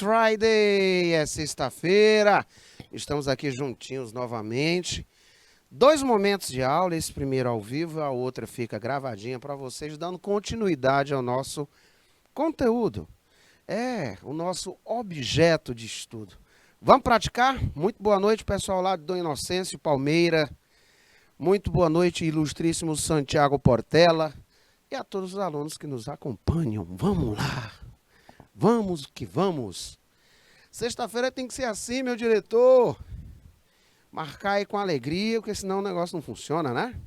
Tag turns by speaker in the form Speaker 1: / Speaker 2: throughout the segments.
Speaker 1: Friday, é sexta-feira, estamos aqui juntinhos novamente. 2 momentos de aula, esse primeiro ao vivo, a outra fica gravadinha para vocês, dando continuidade ao nosso conteúdo. O nosso objeto de estudo. Vamos praticar? Muito boa noite, pessoal lá de Dom Inocêncio, Palmeira. Muito boa noite, ilustríssimo Santiago Portela. E a todos os alunos que nos acompanham. Vamos lá. Vamos que vamos. Sexta-feira tem que ser assim, meu diretor. Marcar aí com alegria, porque senão o negócio não funciona, né?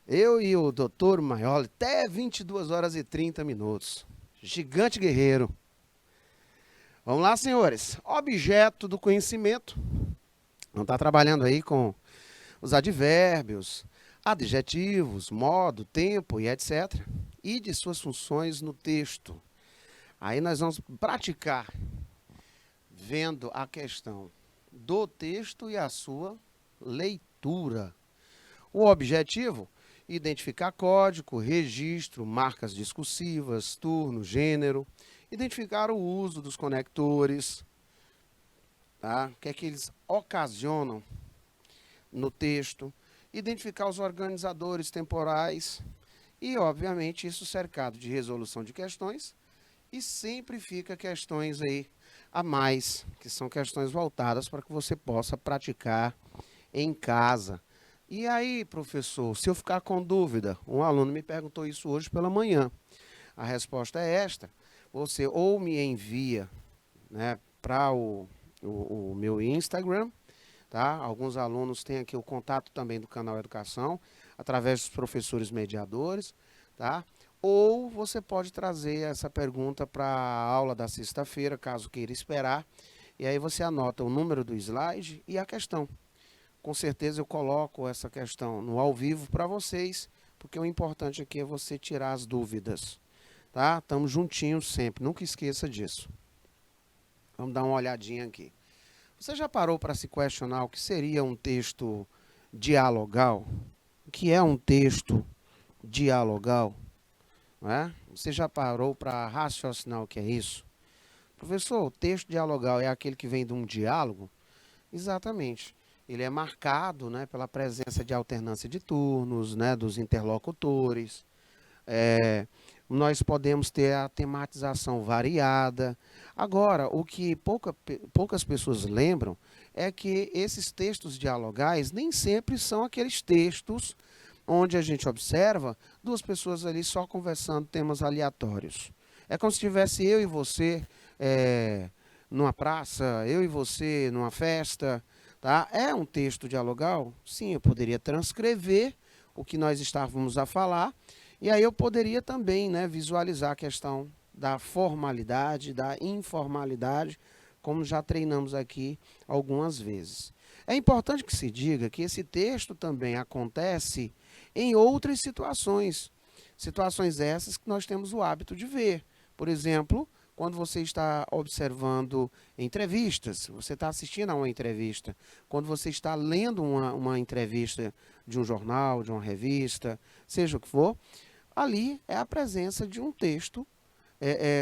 Speaker 1: Eu e o doutor Maioli, até 22 horas e 30 minutos. Gigante guerreiro. Vamos lá, senhores. Objeto do conhecimento. Vamos estar trabalhando aí com os advérbios, adjetivos, modo, tempo e etc. E de suas funções no texto. Aí nós vamos praticar vendo a questão do texto e a sua leitura. O objetivo, identificar código, registro, marcas discursivas, turno, gênero, identificar o uso dos conectores, tá? O que é que eles ocasionam no texto, identificar os organizadores temporais e, obviamente, isso cercado de resolução de questões. E sempre fica questões aí a mais, que são questões voltadas para que você possa praticar em casa. E aí, professor, se eu ficar com dúvida, um aluno me perguntou isso hoje pela manhã. A resposta é esta: você ou me envia, né, para o meu Instagram, tá? Alguns alunos têm aqui o contato também do canal Educação, através dos professores mediadores, tá? Ou você pode trazer essa pergunta para a aula da sexta-feira, caso queira esperar. E aí você anota o número do slide e a questão. Com certeza eu coloco essa questão no ao vivo para vocês, porque o importante aqui é você tirar as dúvidas. Tá? Estamos juntinhos sempre, nunca esqueça disso. Vamos dar uma olhadinha aqui. Você já parou para se questionar o que seria um texto dialogal? O que é um texto dialogal? Você já parou para raciocinar o que é isso? Professor, o texto dialogal é aquele que vem de um diálogo? Exatamente. Ele é marcado, né, pela presença de alternância de turnos, né, dos interlocutores. Nós podemos ter a tematização variada. Agora, o que poucas pessoas lembram é que esses textos dialogais nem sempre são aqueles textos onde a gente observa duas pessoas ali só conversando temas aleatórios. É como se tivesse eu e você numa praça, eu e você numa festa, tá? É um texto dialogal? Sim, eu poderia transcrever o que nós estávamos a falar, e aí eu poderia também, né, visualizar a questão da formalidade, da informalidade, como já treinamos aqui algumas vezes. É importante que se diga que esse texto também acontece em outras situações. Situações essas que nós temos o hábito de ver. Por exemplo, quando você está observando entrevistas, você está assistindo a uma entrevista, quando você está lendo uma entrevista de um jornal, de uma revista, seja o que for, ali é a presença de um texto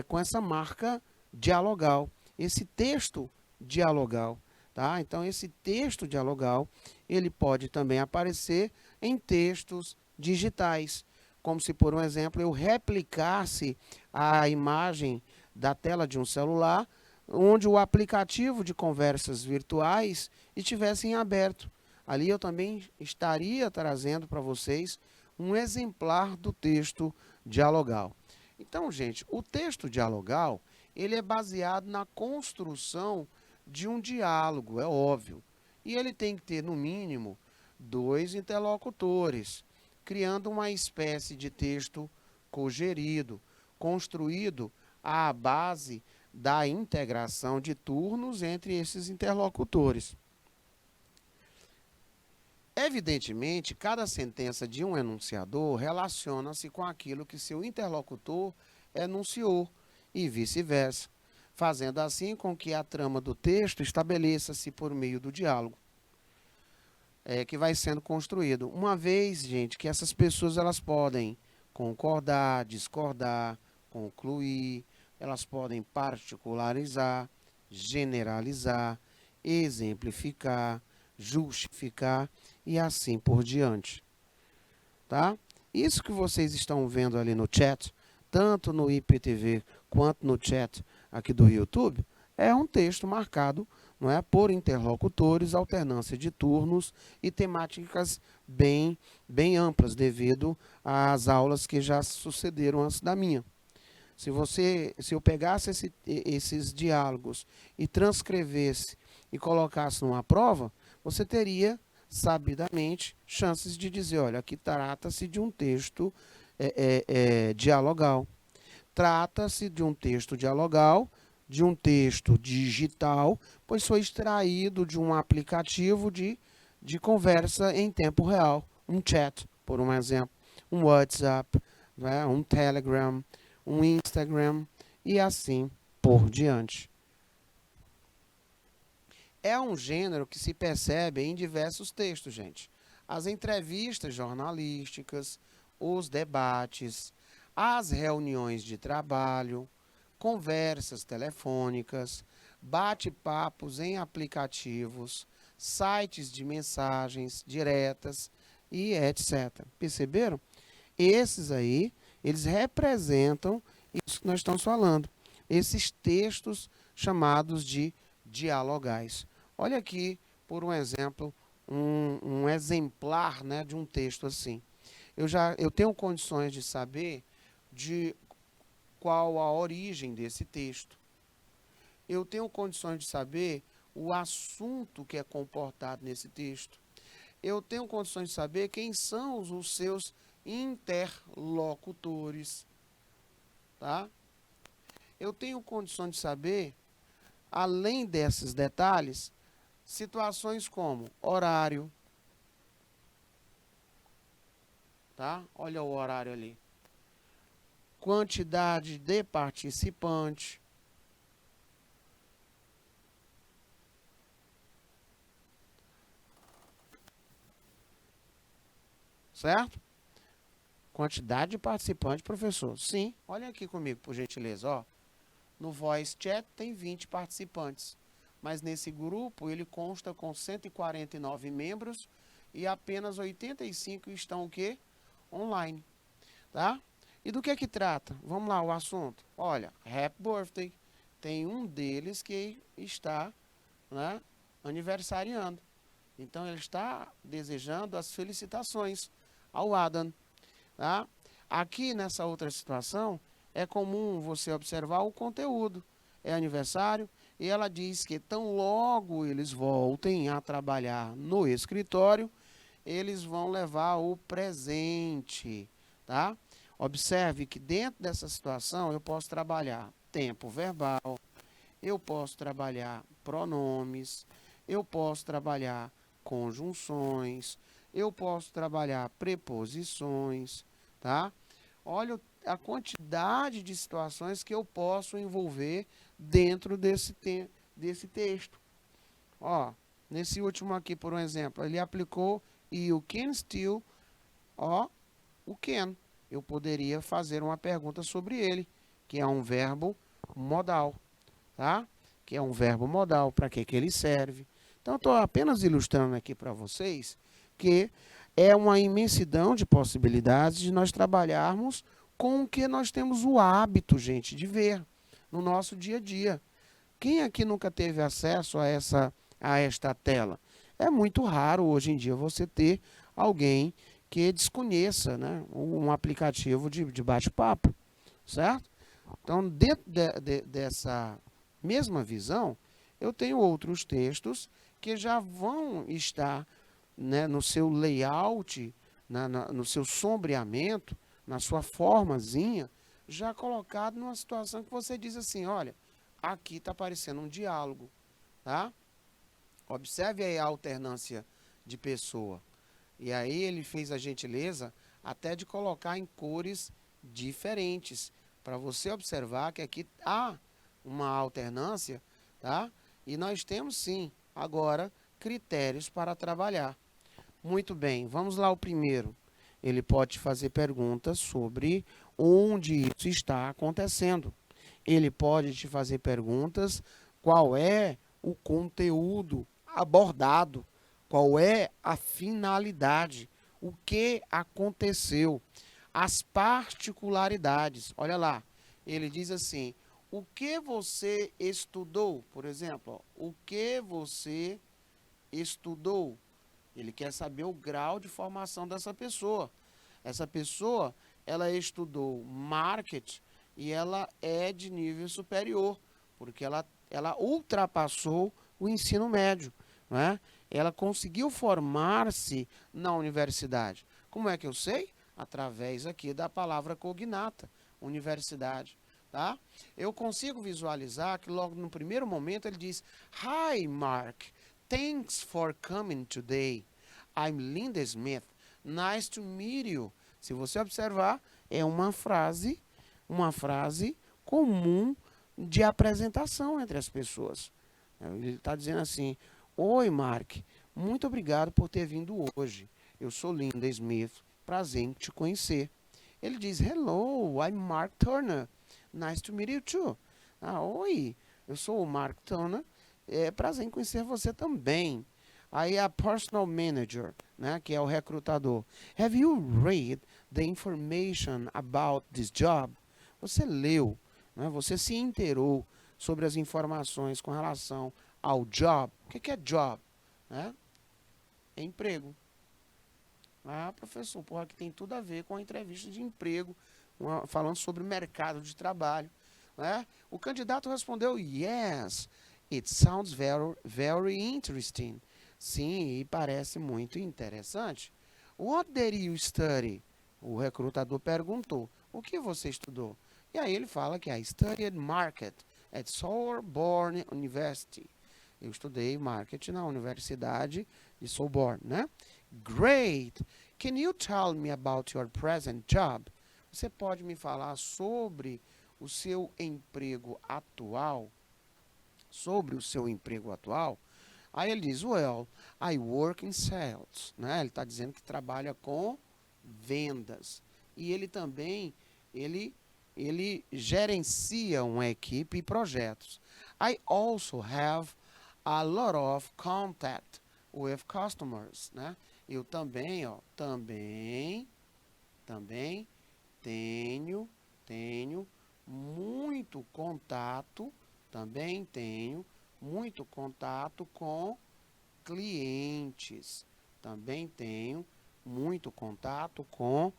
Speaker 1: com essa marca dialogal. Esse texto dialogal. Tá? Então, esse texto dialogal, ele pode também aparecer em textos digitais, como se, por um exemplo, eu replicasse a imagem da tela de um celular, onde o aplicativo de conversas virtuais estivesse em aberto. Ali eu também estaria trazendo para vocês um exemplar do texto dialogal. Então, gente, o texto dialogal, ele é baseado na construção de um diálogo, é óbvio. E ele tem que ter, no mínimo, 2 interlocutores, criando uma espécie de texto cogerido, construído à base da integração de turnos entre esses interlocutores. Evidentemente, cada sentença de um enunciador relaciona-se com aquilo que seu interlocutor enunciou e vice-versa, fazendo assim com que a trama do texto estabeleça-se por meio do diálogo que vai sendo construído. Uma vez, gente, que essas pessoas elas podem concordar, discordar, concluir, elas podem particularizar, generalizar, exemplificar, justificar e assim por diante, tá? Isso que vocês estão vendo ali no chat, tanto no IPTV quanto no chat aqui do YouTube, é um texto marcado, não é, por interlocutores, alternância de turnos e temáticas bem amplas, devido às aulas que já sucederam antes da minha. Se eu pegasse esses diálogos e transcrevesse e colocasse numa prova, você teria, sabidamente, chances de dizer, olha, aqui trata-se de um texto dialogal. Trata-se de um texto dialogal, de um texto digital, pois foi extraído de um aplicativo de conversa em tempo real. Um chat, por um exemplo, um WhatsApp, né, um Telegram, um Instagram e assim por diante. É um gênero que se percebe em diversos textos, gente. As entrevistas jornalísticas, os debates, as reuniões de trabalho, conversas telefônicas, bate-papos em aplicativos, sites de mensagens diretas e etc. Perceberam? Esses aí, eles representam isso que nós estamos falando. Esses textos chamados de dialogais. Olha aqui, por um exemplo, um exemplar, né, de um texto assim. Eu tenho condições de saber de qual a origem desse texto. Eu tenho condições de saber o assunto que é comportado nesse texto. Eu tenho condições de saber quem são os seus interlocutores, tá? Eu tenho condições de saber, além desses detalhes, situações como horário, tá? Olha o horário ali. Quantidade de participantes. Certo? Quantidade de participantes, professor. Sim, olha aqui comigo, por gentileza, ó. No Voice Chat tem 20 participantes, mas nesse grupo ele consta com 149 membros e apenas 85 estão o quê? Online, tá? E do que trata? Vamos lá, o assunto. Olha, Happy Birthday. Tem um deles que está, né, aniversariando. Então ele está desejando as felicitações ao Adam, tá? Aqui nessa outra situação, é comum você observar o conteúdo. É aniversário e ela diz que tão logo eles voltem a trabalhar no escritório, eles vão levar o presente, tá? Observe que dentro dessa situação eu posso trabalhar tempo verbal, eu posso trabalhar pronomes, eu posso trabalhar conjunções, eu posso trabalhar preposições, tá? Olha a quantidade de situações que eu posso envolver dentro desse texto. Ó, nesse último aqui, por um exemplo, ele aplicou you can still, ó, o can. Eu poderia fazer uma pergunta sobre ele, que é um verbo modal, tá? Que é um verbo modal, para que ele serve. Então, eu estou apenas ilustrando aqui para vocês que é uma imensidão de possibilidades de nós trabalharmos com o que nós temos o hábito, gente, de ver no nosso dia a dia. Quem aqui nunca teve acesso a esta tela? É muito raro hoje em dia você ter alguém que desconheça, né, um aplicativo de bate-papo, certo? Então, dentro dessa mesma visão, eu tenho outros textos que já vão estar, né, no seu layout, no seu sombreamento, na sua formazinha, já colocado numa situação que você diz assim, olha, aqui está aparecendo um diálogo, tá? Observe aí a alternância de pessoa. E aí ele fez a gentileza até de colocar em cores diferentes, para você observar que aqui há uma alternância, tá? E nós temos sim, agora, critérios para trabalhar. Muito bem, vamos lá o primeiro. Ele pode fazer perguntas sobre onde isso está acontecendo. Ele pode te fazer perguntas, qual é o conteúdo abordado, qual é a finalidade, o que aconteceu, as particularidades. Olha lá, ele diz assim: o que você estudou? Por exemplo, ó, o que você estudou? Ele quer saber o grau de formação dessa pessoa. Essa pessoa, ela estudou marketing e ela é de nível superior, porque ela ultrapassou o ensino médio, né? Ela conseguiu formar-se na universidade. Como é que eu sei? Através aqui da palavra cognata, universidade, tá? Eu consigo visualizar que logo no primeiro momento ele diz: Hi, Mark. Thanks for coming today. I'm Linda Smith. Nice to meet you. Se você observar, é uma frase comum de apresentação entre as pessoas. Ele está dizendo assim: oi, Mark, muito obrigado por ter vindo hoje. Eu sou Linda Smith, prazer em te conhecer. Ele diz: hello, I'm Mark Turner. Nice to meet you too. Oi, eu sou o Mark Turner. É prazer em conhecer você também. Aí a personal manager, né, que é o recrutador. Have you read the information about this job? Você leu, né, você se inteirou sobre as informações com relação ao job. O que é job? Né? É emprego. Professor, porra, que tem tudo a ver com a entrevista de emprego, falando sobre o mercado de trabalho. Né? O candidato respondeu: yes, it sounds very, very interesting. Sim, e parece muito interessante. What did you study? O recrutador perguntou: o que você estudou? E aí ele fala que I studied market at Sorbonne University. Eu estudei marketing na Universidade de Sorbonne, né? Great! Can you tell me about your present job? Você pode me falar sobre o seu emprego atual? Sobre o seu emprego atual? Aí ele diz: well, I work in sales. Né? Ele está dizendo que trabalha com vendas. E ele também, ele gerencia uma equipe e projetos. I also have a lot of contact with customers. Né? Eu também, também tenho muito contato, também tenho muito contato com clientes. Também tenho muito contato com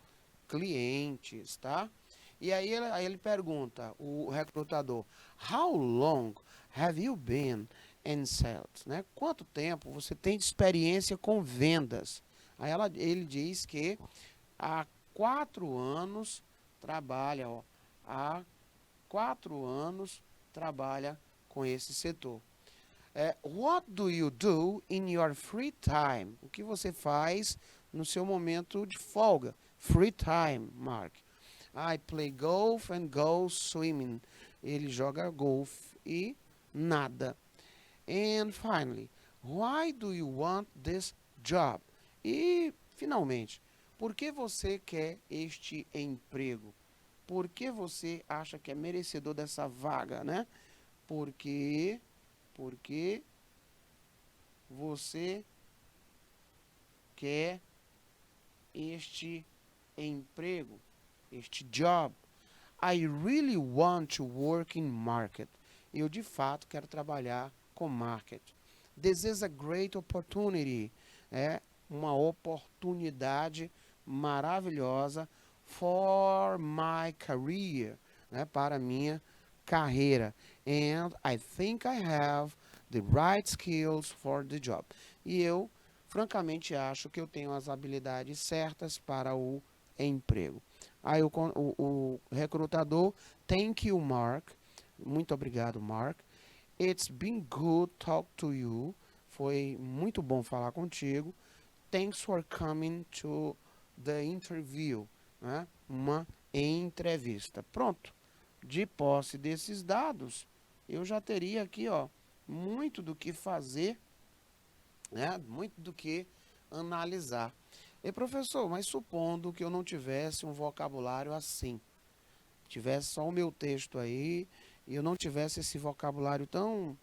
Speaker 1: clientes, tá? E aí ele pergunta, o recrutador: How long have you been in sales? Né? Quanto tempo você tem de experiência com vendas? Aí ele diz que há 4 anos trabalha, ó, há 4 anos trabalha com esse setor. What do you do in your free time? O que você faz no seu momento de folga? Free time, Mark. I play golf and go swimming. Ele joga golfe e nada. And finally, why do you want this job? E, finalmente, por que você quer este emprego? Por que você acha que é merecedor dessa vaga, né? Porque você quer este emprego, este job. I really want to work in market. Eu de fato quero trabalhar com market. This is a great opportunity. É uma oportunidade maravilhosa for my career, né, para a minha carreira. And I think I have the right skills for the job. E eu, francamente, acho que eu tenho as habilidades certas para o emprego. Aí o recrutador: thank you, Mark. Muito obrigado, Mark. It's been good talk to you. Foi muito bom falar contigo. Thanks for coming to the interview. Né? Uma entrevista. Pronto. De posse desses dados, eu já teria aqui, ó, muito do que fazer, né? Muito do que analisar. E professor, mas supondo que eu não tivesse um vocabulário assim, tivesse só o meu texto aí e eu não tivesse esse vocabulário tão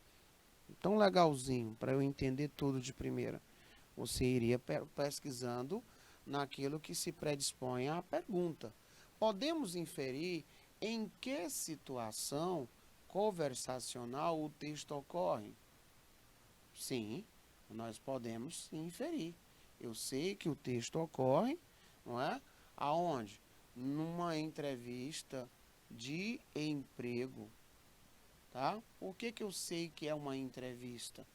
Speaker 1: legalzinho para eu entender tudo de primeira. Você iria pesquisando naquilo que se predispõe à pergunta. Podemos inferir em que situação conversacional o texto ocorre? Sim, nós podemos sim inferir. Eu sei que o texto ocorre, não é? Aonde? Numa entrevista de emprego, tá? Por que eu sei que é uma entrevista?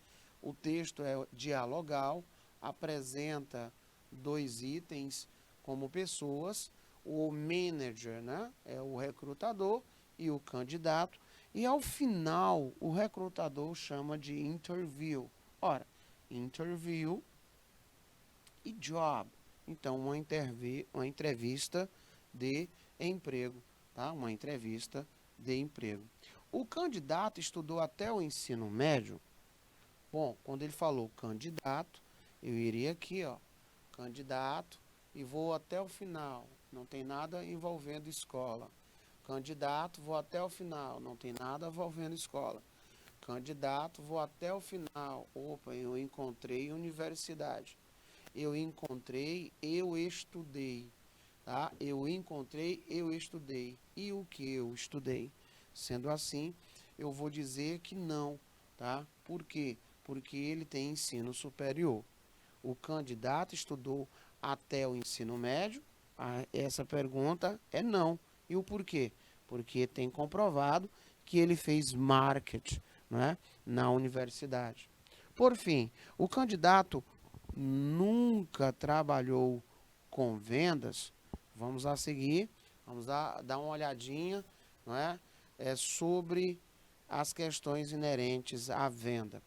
Speaker 1: O texto é dialogal, apresenta dois itens como pessoas, o manager, né? É o recrutador e o candidato, e ao final o recrutador chama de interview. Ora, interview e job. Então, uma entrevista de emprego, tá? Uma entrevista de emprego. O candidato estudou até o ensino médio. Bom, quando ele falou candidato, eu iria aqui, ó, candidato, e vou até o final. Não tem nada envolvendo escola. Candidato, vou até o final. Não tem nada envolvendo escola. Candidato, vou até o final. Opa, eu encontrei universidade. Eu encontrei, eu estudei. Tá? Eu encontrei, eu estudei. E o que eu estudei? Sendo assim, eu vou dizer que não. Tá? Por quê? Porque ele tem ensino superior. O candidato estudou até o ensino médio? Essa pergunta é não. E o porquê? Porque tem comprovado que ele fez marketing, né, na universidade. Por fim, o candidato nunca trabalhou com vendas. Vamos a seguir, vamos dar uma olhadinha, não é, sobre as questões inerentes à venda.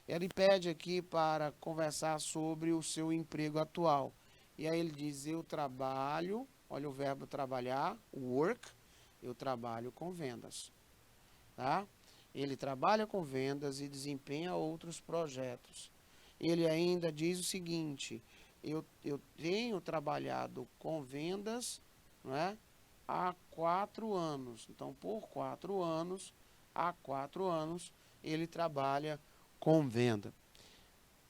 Speaker 1: Ele pede aqui para conversar sobre o seu emprego atual. E aí ele diz, eu trabalho, olha o verbo trabalhar, work, eu trabalho com vendas. Tá? Ele trabalha com vendas e desempenha outros projetos. Ele ainda diz o seguinte, eu tenho trabalhado com vendas, não é, há 4 anos. Então, por 4 anos, há 4 anos, ele trabalha com venda.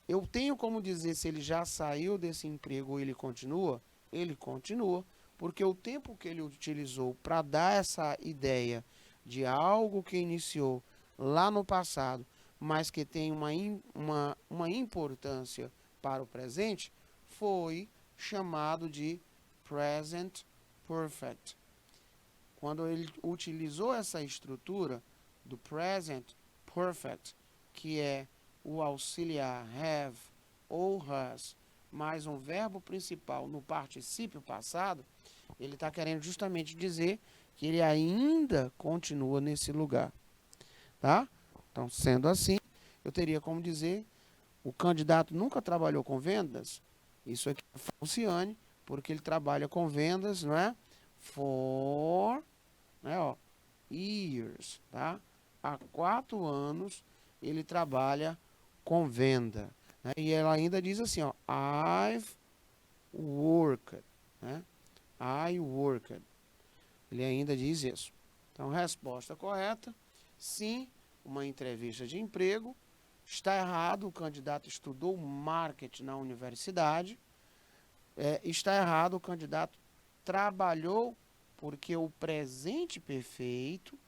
Speaker 1: Eu tenho como dizer se ele já saiu desse emprego ou ele continua? Ele continua, porque o tempo que ele utilizou para dar essa ideia de algo que iniciou lá no passado, mas que tem uma importância para o presente, foi chamado de present perfect. Quando ele utilizou essa estrutura do present perfect, que é o auxiliar have ou has, mais um verbo principal no particípio passado, ele está querendo justamente dizer que ele ainda continua nesse lugar. Tá? Então, sendo assim, eu teria como dizer, o candidato nunca trabalhou com vendas? Isso aqui é falciane, porque ele trabalha com vendas, não é? For, né, ó, years, tá? Há 4 anos ele trabalha com venda. Né? E ela ainda diz assim, ó, I've worked, né? I worked. Ele ainda diz isso. Então, resposta correta, sim, uma entrevista de emprego. Está errado, o candidato estudou marketing na universidade. Está errado, o candidato trabalhou, porque o presente perfeito,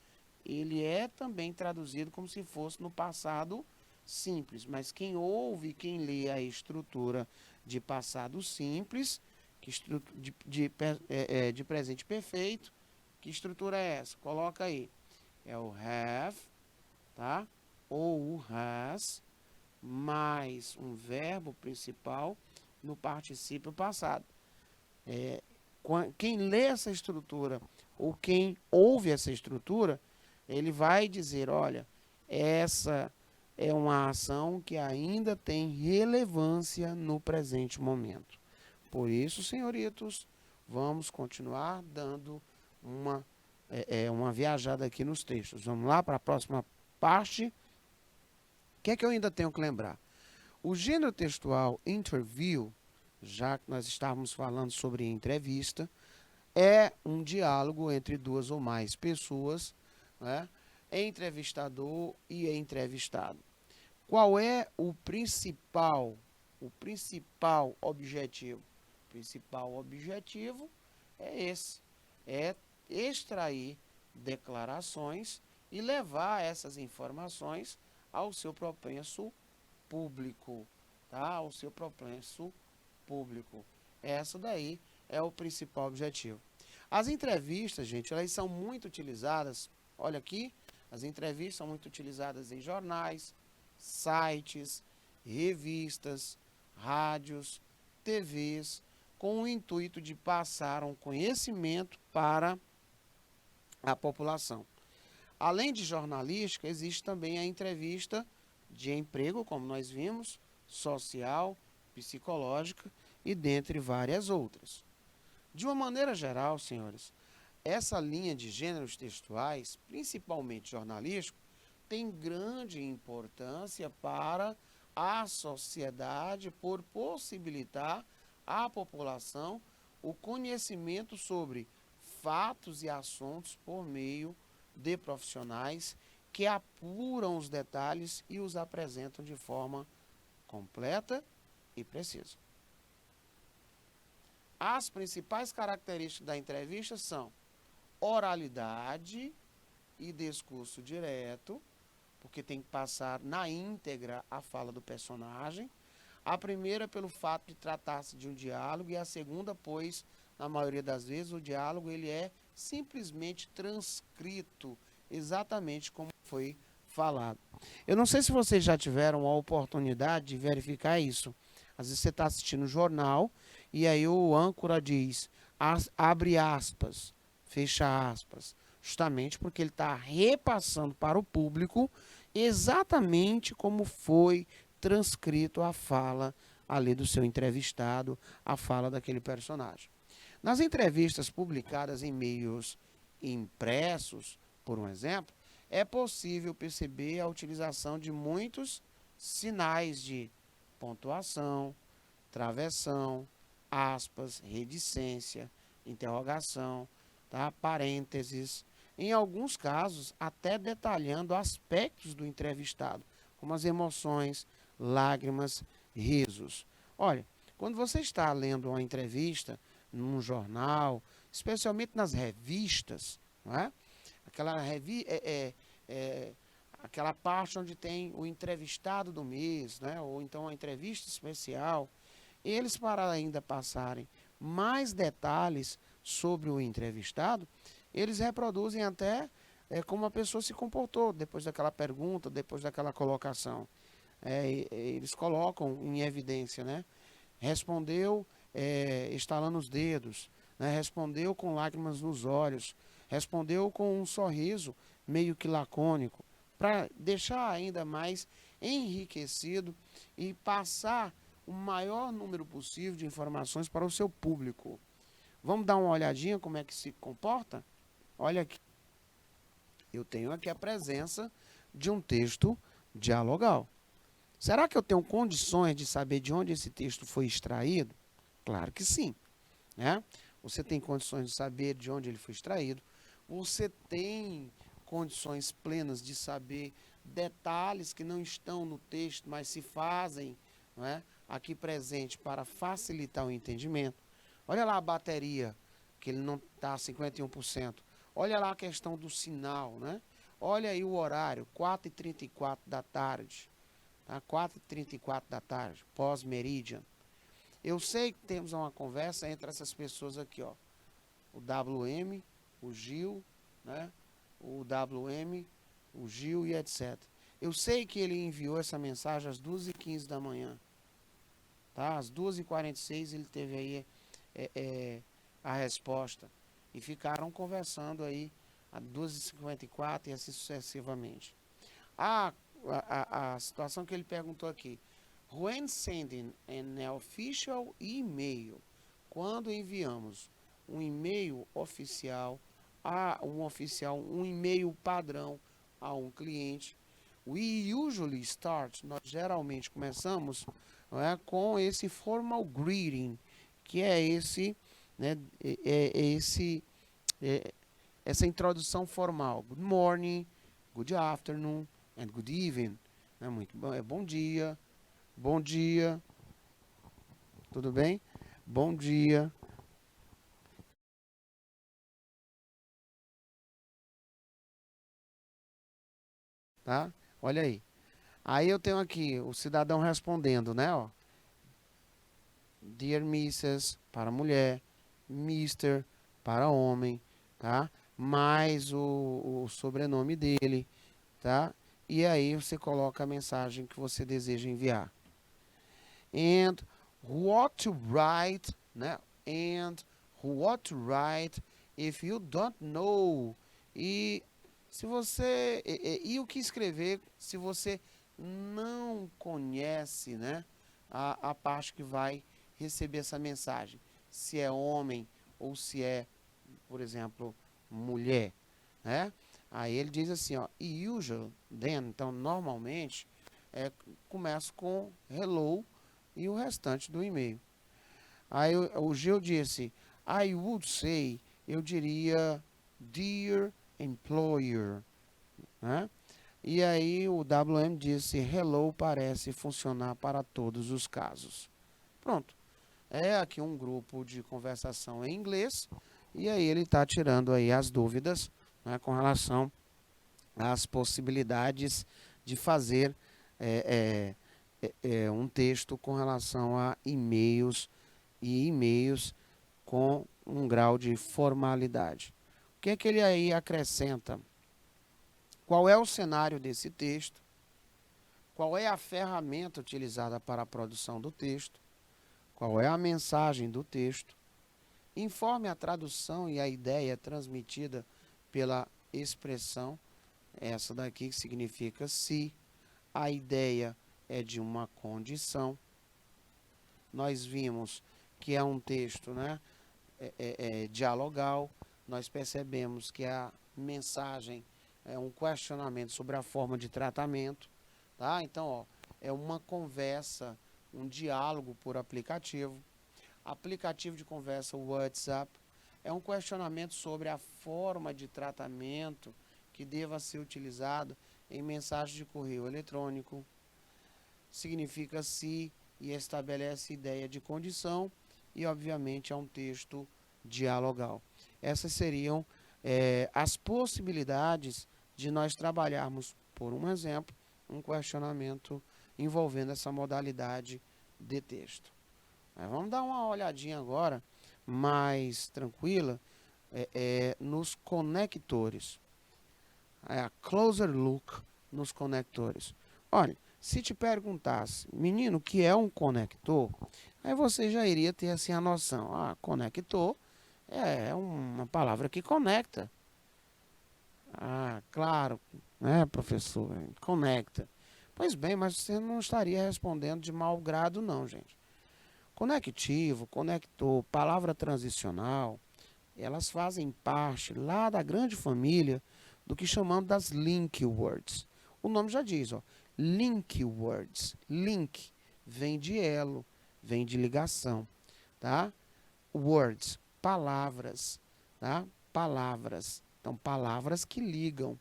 Speaker 1: ele é também traduzido como se fosse no passado simples. Mas quem ouve, quem lê a estrutura de passado simples, de presente perfeito, que estrutura é essa? Coloca aí. É o have, tá? Ou o has, mais um verbo principal no particípio passado. Quem lê essa estrutura ou quem ouve essa estrutura, ele vai dizer, olha, essa é uma ação que ainda tem relevância no presente momento. Por isso, senhoritos, vamos continuar dando uma viajada aqui nos textos. Vamos lá para a próxima parte. O que é que eu ainda tenho que lembrar? O gênero textual interview, já que nós estávamos falando sobre entrevista, é um diálogo entre duas ou mais pessoas, né, entrevistador e entrevistado. Qual é o principal objetivo? O principal objetivo é esse, é extrair declarações e levar essas informações ao seu propenso público, tá? Ao seu propenso público. Essa daí é o principal objetivo. As entrevistas, gente, elas são muito utilizadas, olha aqui, as entrevistas são muito utilizadas em jornais, sites, revistas, rádios, TVs, com o intuito de passar um conhecimento para a população. Além de jornalística, existe também a entrevista de emprego, como nós vimos, social, psicológica e dentre várias outras. De uma maneira geral, senhores, essa linha de gêneros textuais, principalmente jornalístico, tem grande importância para a sociedade por possibilitar à população o conhecimento sobre fatos e assuntos por meio de profissionais que apuram os detalhes e os apresentam de forma completa e precisa. As principais características da entrevista são oralidade e discurso direto, porque tem que passar na íntegra a fala do personagem. A primeira pelo fato de tratar-se de um diálogo e a segunda, pois, na maioria das vezes, o diálogo ele é simplesmente transcrito, exatamente como foi falado. Eu não sei se vocês já tiveram a oportunidade de verificar isso. Às vezes você está assistindo o jornal e aí o âncora diz, abre aspas, fecha aspas, justamente porque ele está repassando para o público exatamente como foi transcrito a fala ali do seu entrevistado, a fala daquele personagem. Nas entrevistas publicadas em meios impressos, por um exemplo, é possível perceber a utilização de muitos sinais de pontuação, travessão, aspas, reticência, interrogação, tá? Parênteses, em alguns casos até detalhando aspectos do entrevistado, como as emoções, lágrimas, risos. Olha, quando você está lendo uma entrevista num jornal, especialmente nas revistas, não é? Aquela parte onde tem o entrevistado do mês, né? Ou então a entrevista especial, eles para ainda passarem mais detalhes sobre o entrevistado, eles reproduzem até como a pessoa se comportou depois daquela pergunta, depois daquela colocação. Eles colocam em evidência, né? Respondeu estalando os dedos, né? Respondeu com lágrimas nos olhos, respondeu com um sorriso meio que lacônico, para deixar ainda mais enriquecido e passar o maior número possível de informações para o seu público. Vamos dar uma olhadinha como é que se comporta? Olha aqui. Eu tenho aqui a presença de um texto dialogal. Será que eu tenho condições de saber de onde esse texto foi extraído? Claro que sim, né? Você tem condições de saber de onde ele foi extraído. Você tem condições plenas de saber detalhes que não estão no texto, mas se fazem, não é, aqui presente para facilitar o entendimento. Olha lá a bateria, que ele não está a 51%. Olha lá a questão do sinal, né? Olha aí o horário, 4h34 da tarde. Tá? 4h34 da tarde, pós-meridian. Eu sei que temos uma conversa entre essas pessoas aqui, ó. O WM, o Gil, né? O WM, o Gil e etc. Eu sei que ele enviou essa mensagem às 2h15 da manhã. Tá? Às 2h46 ele teve aí a resposta. E ficaram conversando aí às 2h54 e assim sucessivamente. A situação que ele perguntou aqui. When sending an official email, quando enviamos um e-mail oficial um e-mail padrão a um cliente, we usually start, nós geralmente começamos, não é, com esse formal greeting, que é esse, né, essa introdução formal. Good morning, good afternoon and good evening. É muito bom, é bom dia, tudo bem? Bom dia. Tá? Olha aí. Aí eu tenho aqui o cidadão respondendo, né? Ó. Dear Mrs. para mulher, Mister para homem, tá? Mais o sobrenome dele, tá? E aí você coloca a mensagem que você deseja enviar. And what to write, né? And what to write if you don't know. E se você e o que escrever se você não conhece, né? A parte que vai receber essa mensagem. Se é homem ou se é, por exemplo, mulher, né? Aí ele diz assim, ó, usual, then, então normalmente começa com hello e o restante do e-mail. Aí o Gil disse, I would say, eu diria, dear employer, né? E aí o WM disse, hello parece funcionar para todos os casos. Pronto. É aqui um grupo de conversação em inglês, e aí ele está tirando aí as dúvidas, né, com relação às possibilidades de fazer um texto com relação a e-mails e e-mails com um grau de formalidade. O que é que ele aí acrescenta? Qual é o cenário desse texto? Qual é a ferramenta utilizada para a produção do texto? Qual é a mensagem do texto? Informe a tradução e a ideia transmitida pela expressão, essa daqui que significa se. A ideia é de uma condição. Nós vimos que é um texto, né, dialogal. Nós percebemos que a mensagem é um questionamento sobre a forma de tratamento. Tá? Então, ó, é uma conversa, um diálogo por aplicativo. Aplicativo de conversa WhatsApp é um questionamento sobre a forma de tratamento que deva ser utilizado em mensagem de correio eletrônico. Significa se e estabelece ideia de condição e, obviamente, é um texto dialogal. Essas seriam as possibilidades de nós trabalharmos, por um exemplo, um questionamento envolvendo essa modalidade de texto. Vamos dar uma olhadinha agora, mais tranquila, nos conectores. A closer look nos conectores. Olha, se te perguntasse, menino, o que é um conector? Aí você já iria ter assim a noção. Ah, conector é uma palavra que conecta. Ah, claro, né, professor? Conecta. Pois bem, mas você não estaria respondendo de mau grado, não, gente. Conectivo, conector, palavra transicional, elas fazem parte lá da grande família do que chamamos das link words. O nome já diz, ó, link words. Link vem de elo, vem de ligação, tá? Words, palavras, tá? Palavras. Então, palavras que ligam.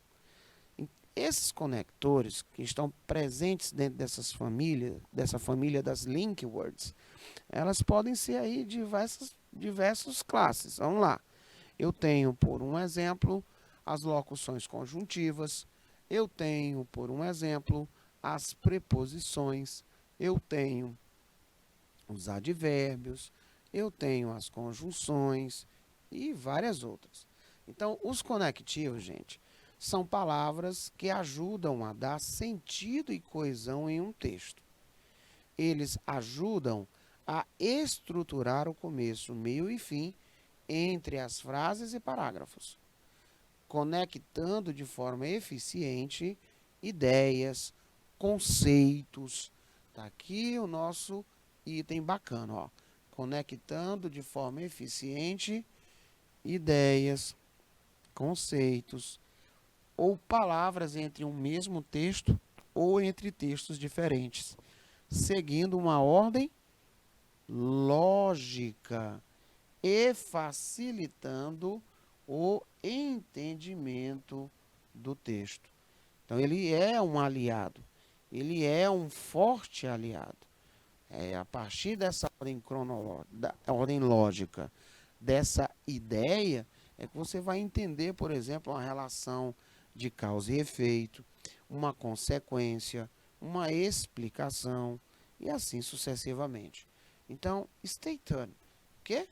Speaker 1: Esses conectores que estão presentes dentro dessa família das link words, elas podem ser aí diversas classes. Vamos lá. Eu tenho, por um exemplo, as locuções conjuntivas. Eu tenho, por um exemplo, as preposições. Eu tenho os advérbios. Eu tenho as conjunções e várias outras. Então, os conectivos, gente, são palavras que ajudam a dar sentido e coesão em um texto. Eles ajudam a estruturar o começo, meio e fim entre as frases e parágrafos, conectando de forma eficiente ideias, conceitos. Tá aqui o nosso item bacana, ó. Conectando de forma eficiente ideias, conceitos ou palavras entre um mesmo texto ou entre textos diferentes, seguindo uma ordem lógica e facilitando o entendimento do texto. Então ele é um aliado, ele é um forte aliado. A partir dessa ordem cronológica, da ordem lógica, dessa ideia, é que você vai entender, por exemplo, uma relação de causa e efeito, uma consequência, uma explicação e assim sucessivamente. Então, stay tuned. O quê?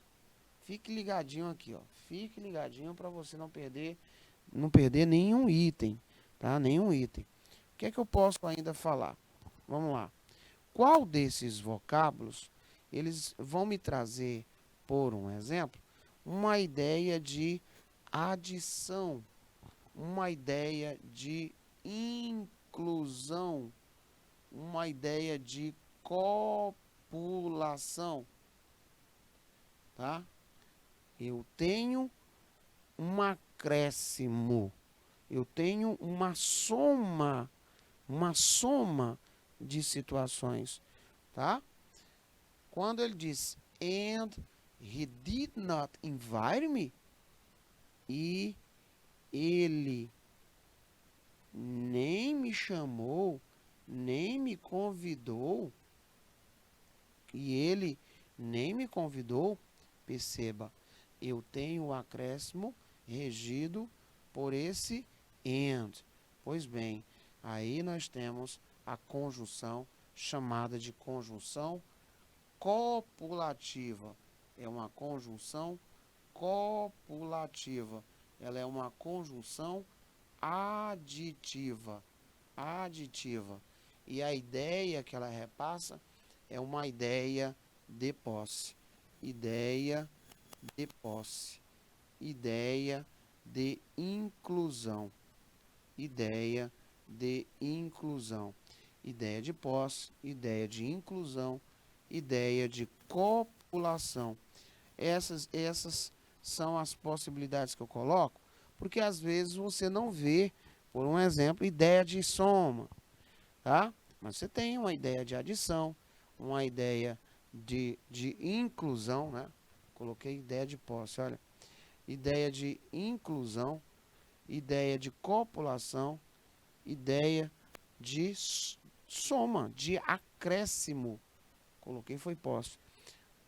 Speaker 1: Fique ligadinho aqui, ó. Fique ligadinho para você não perder nenhum item, tá? Nenhum item. O que é que eu posso ainda falar? Vamos lá. Qual desses vocábulos eles vão me trazer, por um exemplo, uma ideia de adição, uma ideia de inclusão, uma ideia de copulação, tá? Eu tenho um acréscimo, eu tenho uma soma de situações, tá? Quando ele diz, and he did not invite me, e ele nem me chamou, nem me convidou, e ele nem me convidou, perceba, eu tenho o acréscimo regido por esse and. Pois bem, aí nós temos a conjunção chamada de conjunção copulativa. É uma conjunção copulativa. Ela é uma conjunção aditiva. Aditiva. E a ideia que ela repassa é uma ideia de posse. Ideia de posse. Ideia de inclusão. Ideia de inclusão. Ideia de posse, ideia de inclusão, ideia de copulação. Essas são as possibilidades que eu coloco, porque às vezes você não vê, por um exemplo, ideia de soma, tá? Mas você tem uma ideia de adição, uma ideia de inclusão, né? Coloquei ideia de posse, olha. Ideia de inclusão, ideia de copulação, ideia de soma, de acréscimo. Coloquei foi posse.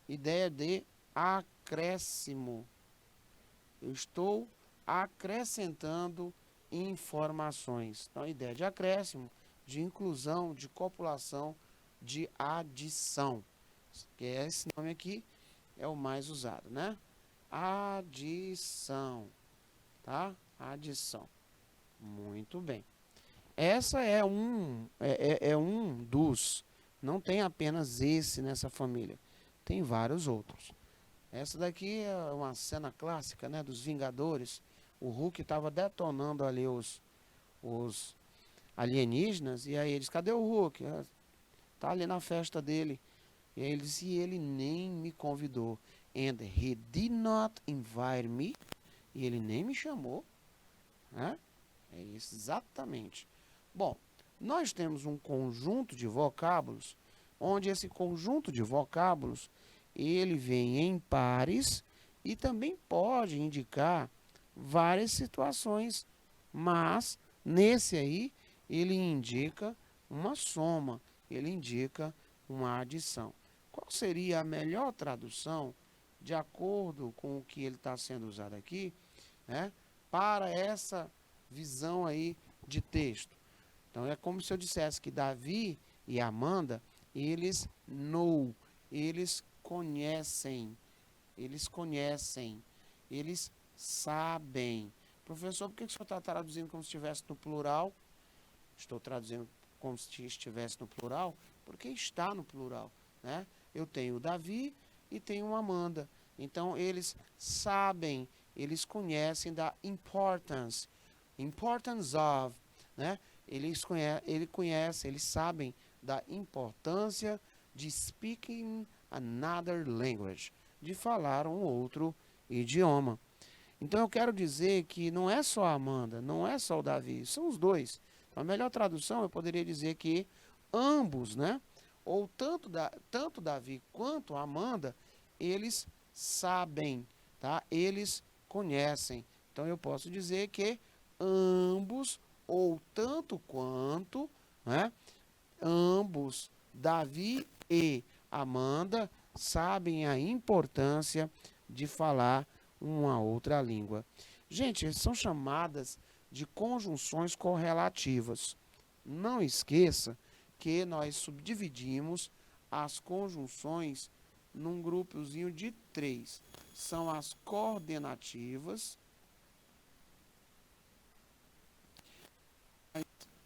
Speaker 1: Ideia de acréscimo. Eu estou acrescentando informações. Então, ideia de acréscimo, de inclusão, de copulação, de adição. Que é esse nome aqui é o mais usado, né? Adição, tá? Adição. Muito bem. Essa é um dos. Não tem apenas esse nessa família. Tem vários outros. Essa daqui é uma cena clássica, né, dos Vingadores. O Hulk estava detonando ali os alienígenas. E aí eles, cadê o Hulk? Tá ali na festa dele. E aí ele disse, e ele nem me convidou. And he did not invite me. E ele nem me chamou. Né? É isso, exatamente. Bom, nós temos um conjunto de vocábulos, onde esse conjunto de vocábulos, ele vem em pares e também pode indicar várias situações, mas nesse aí ele indica uma soma, ele indica uma adição. Qual seria a melhor tradução, de acordo com o que ele está sendo usado aqui, né, para essa visão aí de texto? Então é como se eu dissesse que Davi e Amanda, eles know, eles conhecem, eles sabem. Professor, por que o senhor está traduzindo como se estivesse no plural? Estou traduzindo como se estivesse no plural, porque está no plural, né? Eu tenho Davi e tenho Amanda. Então eles sabem, eles conhecem da importance of, né? Eles conhecem, eles sabem da importância de speaking another language, de falar um outro idioma. Então eu quero dizer que não é só a Amanda, não é só o Davi, são os dois. A melhor tradução eu poderia dizer que ambos, né? Ou tanto Davi quanto a Amanda, eles sabem, tá? Eles conhecem. Então eu posso dizer que ambos ou tanto quanto, né? Ambos, Davi e Amanda, sabem a importância de falar uma outra língua. Gente, são chamadas de conjunções correlativas. Não esqueça que nós subdividimos as conjunções num grupozinho de 3. São as coordenativas, as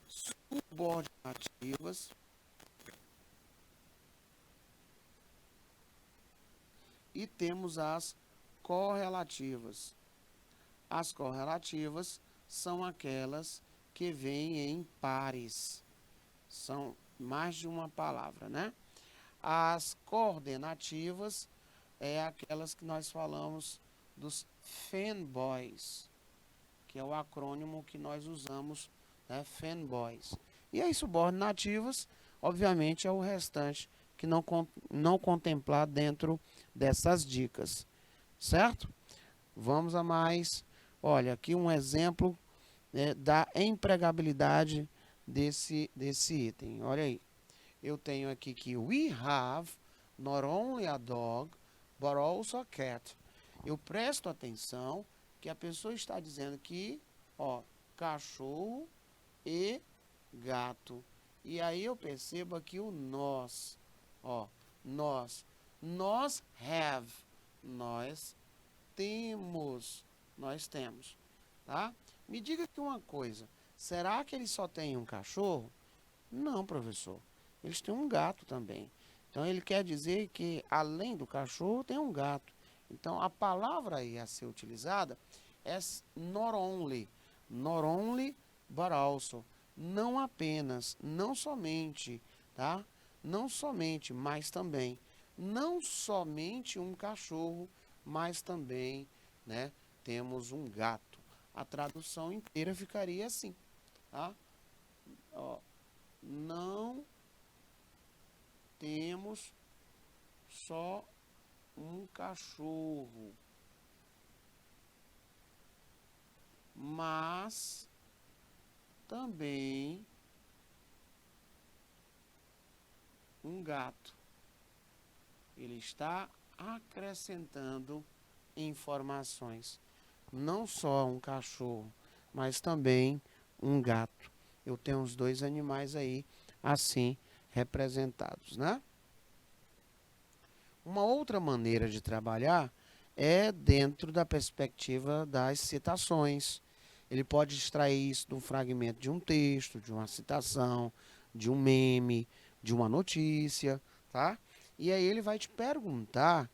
Speaker 1: subordinativas e temos as correlativas. As correlativas são aquelas que vêm em pares. São mais de uma palavra, né? As coordenativas é aquelas que nós falamos dos fanboys, que é o acrônimo que nós usamos, né? Fanboys. E as subordinativas, obviamente, é o restante que não contemplar dentro dessas dicas, certo? Vamos a mais. Olha, aqui um exemplo, né, da empregabilidade desse item. Olha aí. Eu tenho aqui que we have not only a dog, but also a cat. Eu presto atenção que a pessoa está dizendo que, ó, cachorro e gato. E aí eu percebo aqui o nós, ó, nós have, nós temos, tá? Me diga aqui uma coisa, será que eles só têm um cachorro? Não, professor, eles têm um gato também. Então ele quer dizer que além do cachorro tem um gato. Então a palavra aí a ser utilizada é not only, but also. Não apenas, não somente, tá? Não somente, mas também. Não somente um cachorro, mas também, né, temos um gato. A tradução inteira ficaria assim, tá? Ó, não temos só um cachorro, mas também um gato. Ele está acrescentando informações. Não só um cachorro, mas também um gato. Eu tenho os dois animais aí assim representados, né? Uma outra maneira de trabalhar é dentro da perspectiva das citações. Ele pode extrair isso de um fragmento de um texto, de uma citação, de um meme, de uma notícia, tá? E aí ele vai te perguntar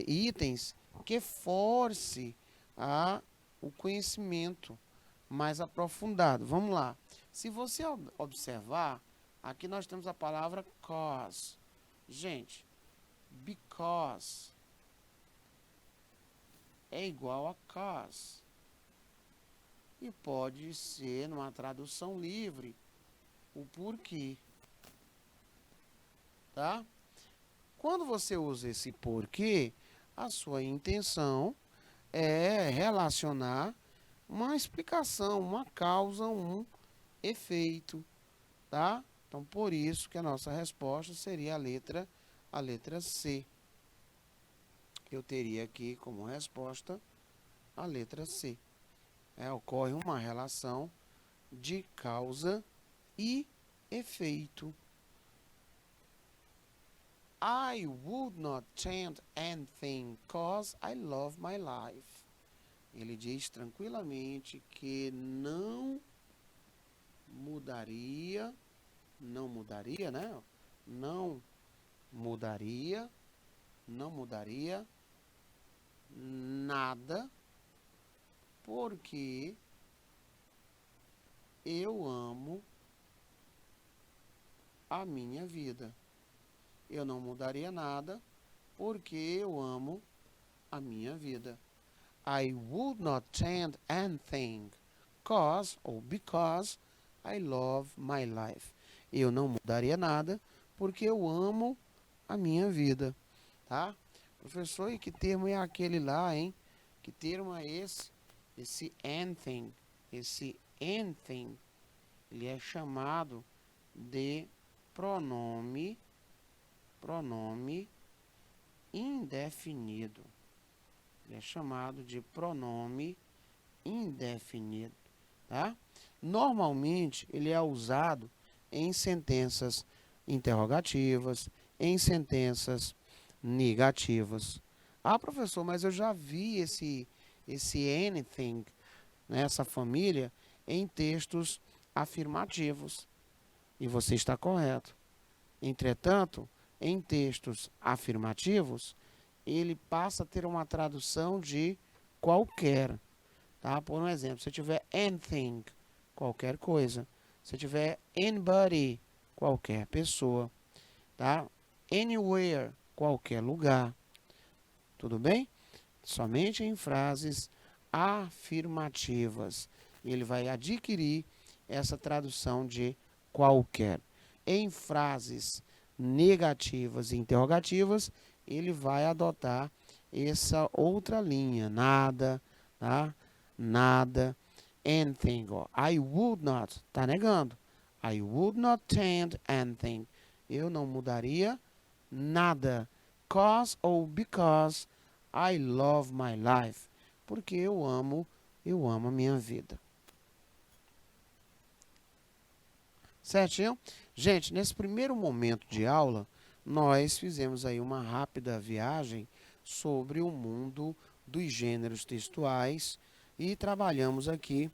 Speaker 1: itens que force o conhecimento mais aprofundado. Vamos lá. Se você observar, aqui nós temos a palavra cause. Gente, because é igual a cause. E pode ser, numa tradução livre, o porquê. Tá? Quando você usa esse porquê, a sua intenção é relacionar uma explicação, uma causa, um efeito, tá? Então, por isso que a nossa resposta seria a letra C. Eu teria aqui como resposta a letra C. Ocorre uma relação de causa e efeito. I would not change anything cause I love my life. Ele diz tranquilamente que não mudaria, né? Não mudaria nada, porque eu amo a minha vida. Eu não mudaria nada, porque eu amo a minha vida. I would not change anything, cause ou because I love my life. Eu não mudaria nada, porque eu amo a minha vida, tá? Professor, e que termo é aquele lá, hein? Que termo é esse? Esse anything. esse anything, ele é chamado de pronome indefinido. Ele é chamado de pronome indefinido, tá? Normalmente, ele é usado em sentenças interrogativas, em sentenças negativas. Ah, professor, mas eu já vi esse anything, nessa família, em textos afirmativos. E você está correto. Entretanto, em textos afirmativos, ele passa a ter uma tradução de qualquer. Tá? Por um exemplo, se tiver anything, qualquer coisa. Se tiver anybody, qualquer pessoa. Tá? Anywhere, qualquer lugar. Tudo bem? Somente em frases afirmativas. Ele vai adquirir essa tradução de qualquer. Em frases negativas e interrogativas, ele vai adotar essa outra linha. Nada, tá? Nada. Anything. Ó. I would not. Tá negando. I would not tend anything. Eu não mudaria nada. Cause ou because I love my life. Porque eu amo a minha vida. Certinho? Gente, nesse primeiro momento de aula, nós fizemos aí uma rápida viagem sobre o mundo dos gêneros textuais e trabalhamos aqui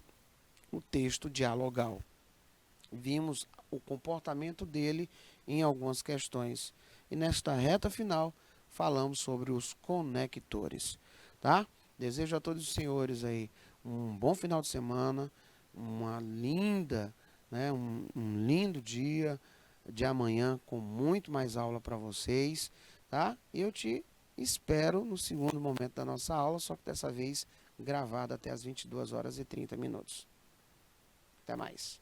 Speaker 1: o texto dialogal. Vimos o comportamento dele em algumas questões. E nesta reta final, falamos sobre os conectores, tá? Desejo a todos os senhores aí um bom final de semana, uma linda, né, um lindo dia de amanhã com muito mais aula para vocês, tá? E eu te espero no segundo momento da nossa aula, só que dessa vez gravada até as 22 horas e 30 minutos. Até mais.